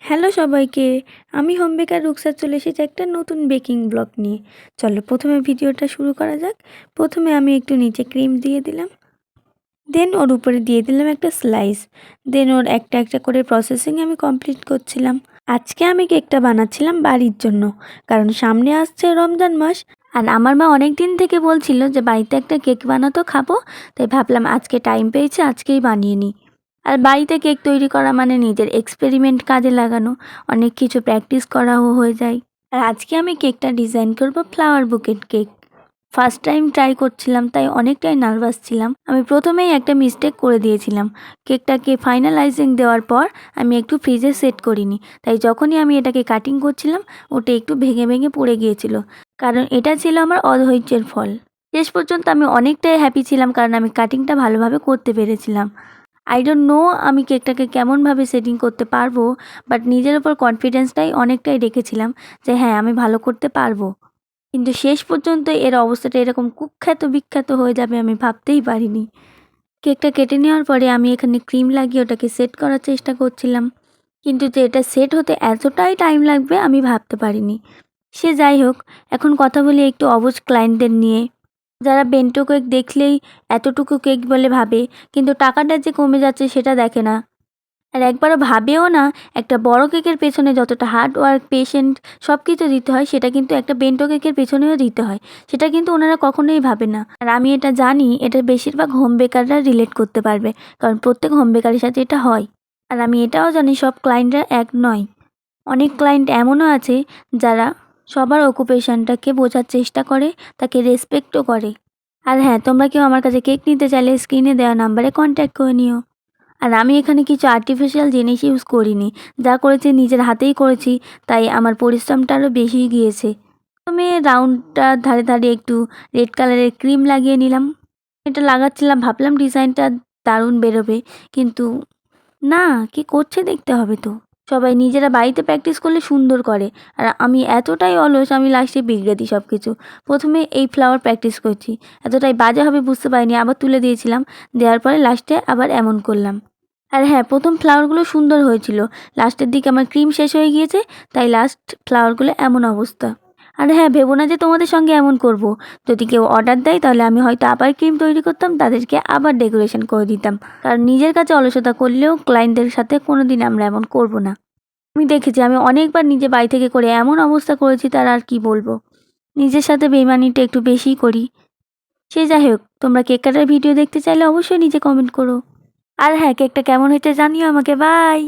Hello সবাইকে, আমি home বেকার রুকসার চলে এসেছি একটা নতুন বেকিং ব্লগ নিয়ে। চলো প্রথমে ভিডিওটা শুরু করা যাক। প্রথমে আমি একটু নিচে ক্রিম দিয়ে দিলাম, দেন ওর উপরে দিয়ে দিলাম একটা স্লাইস, দেন ওর একটা একটা করে প্রসেসিং আমি কমপ্লিট করছিলাম। আজকে আমি কেকটা বানাচ্ছিলাম বাড়ির জন্য, কারণ সামনে আসছে রমজান মাস। আর আমার মা অনেক দিন থেকে বলছিল যে বাড়িতে একটা কেক বানাতো, খাবো। তাই ভাবলাম আজকে টাইম পেয়েছে, আজকেই বানিয়ে নিই। আর বাড়িতে কেক তৈরি করা মানে নিজের এক্সপেরিমেন্ট কাজে লাগানো, অনেক কিছু প্র্যাকটিস করাও হয়ে যায়। আর আজকে আমি কেকটা ডিজাইন করব flower bouquet cake. First time try করছিলাম, তাই অনেকটাই নার্ভাস ছিলাম। আমি প্রথমেই একটা মিস্টেক করে দিয়েছিলাম। কেকটাকে ফাইনালাইজিং দেওয়ার পর আমি একটু ফ্রিজে সেট করিনি, তাই যখনই আমি এটাকে কাটিং করছিলাম ওটা একটু ভেঙে ভেঙে পড়ে গিয়েছিল, কারণ এটা ছিল আমার অধৈর্যের ফল। শেষ পর্যন্ত আমি অনেকটাই হ্যাপি ছিলাম, কারণ আমি কাটিংটা ভালোভাবে করতে পেরেছিলাম। আই ডোন্ট নো আমি কেকটাকে কেমনভাবে সেটিং করতে পারবো, বাট নিজের ওপর কনফিডেন্সটাই অনেকটাই রেখেছিলাম যে হ্যাঁ আমি ভালো করতে পারবো। কিন্তু শেষ পর্যন্ত এর অবস্থাটা এরকম কুখ্যাত বিখ্যাত হয়ে যাবে আমি ভাবতেই পারিনি। কেকটা কেটে নেওয়ার পরে আমি এখানে ক্রিম লাগিয়ে ওটাকে সেট করার চেষ্টা করছিলাম, কিন্তু যে এটা সেট হতে এতটাই টাইম লাগবে আমি ভাবতে পারিনি। সে যাই হোক, এখন কথা বলি একটু অবুঝ ক্লায়েন্টদের নিয়ে, যারা বেন্টো কেক দেখলেই এতটুকু কেক বলে ভাবে, কিন্তু টাকাটা যে কমে যাচ্ছে সেটা দেখে না। আর একবারও ভাবেও না একটা বড় কেকের পেছনে যতটা হার্ড ওয়ার্ক, পেশেন্ট সব কিছু দিতে হয়, সেটা কিন্তু একটা বেন্টো কেকের পেছনেও দিতে হয়। সেটা কিন্তু ওনারা কখনোই ভাবে না। আর আমি এটা জানি, এটা বেশিরভাগ হোম বেকাররা রিলেট করতে পারবে, কারণ প্রত্যেক হোম বেকারের সাথে এটা হয়। আর আমি এটাও জানি সব ক্লায়েন্টরা এক নয়। অনেক ক্লায়েন্ট এমনও আছে যারা সবার অকুপেশনটাকে বোঝার চেষ্টা করে, তাকে রেসপেক্টও করে। আর হ্যাঁ, তোমরা কেউ আমার কাছে কেক নিতে চাইলে স্ক্রিনে দেওয়া নাম্বারে কন্ট্যাক্ট করে নিও। আর আমি এখানে কিছু আর্টিফিশিয়াল জিনিস ইউজ করিনি, যা করেছি নিজের হাতেই করেছি, তাই আমার পরিশ্রমটা আরও বেশি গিয়েছে। আমি রাউন্ডটার ধারে ধারে একটু রেড কালারের ক্রিম লাগিয়ে নিলাম। এটা লাগাচ্ছিলাম, ভাবলাম ডিজাইনটা দারুণ বেরোবে, কিন্তু না, কি করছে দেখতে হবে তো। সবাই নিজেরা বাড়িতে প্র্যাকটিস করলে সুন্দর করে, আর আমি এতটাই অলস, আমি লাস্টে বিগড়ে দিই সব কিছু। প্রথমে এই ফ্লাওয়ার প্র্যাকটিস করছি, এতটাই বাজে হবে বুঝতে পারিনি, আবার তুলে দিয়েছিলাম, দেওয়ার পরে লাস্টে আবার এমন করলাম। আর হ্যাঁ, প্রথম ফ্লাওয়ারগুলো সুন্দর হয়েছিল, লাস্টের দিকে আমার ক্রিম শেষ হয়ে গিয়েছে, তাই লাস্ট ফ্লাওয়ারগুলো এমন অবস্থা। আর হ্যাঁ, ভেবো না যে তোমাদের সঙ্গে এমন করব। যদি কেউ অর্ডার দেয় তাহলে আমি হয়তো আবার ক্রিম তৈরি করতাম, তাদেরকে আবার ডেকোরেশন করে দিতাম, কারণ নিজের কাছে অলসতা করলেও ক্লায়েন্টদের সাথে কোনো দিন আমরা এমন করব না। আমি দেখেছি, আমি অনেকবার নিজে বাড়ি থেকে করে এমন অবস্থা করেছি, তার আর কি বলবো। নিজের সাথে বেইমানিটা একটু বেশিই করি। সে যাই হোক, তোমরা কেক কাটার ভিডিও দেখতে চাইলে অবশ্যই নিচে কমেন্ট করো। আর হ্যাঁ, কেকটা কেমন হয়েছে জানিও আমাকে। বাই।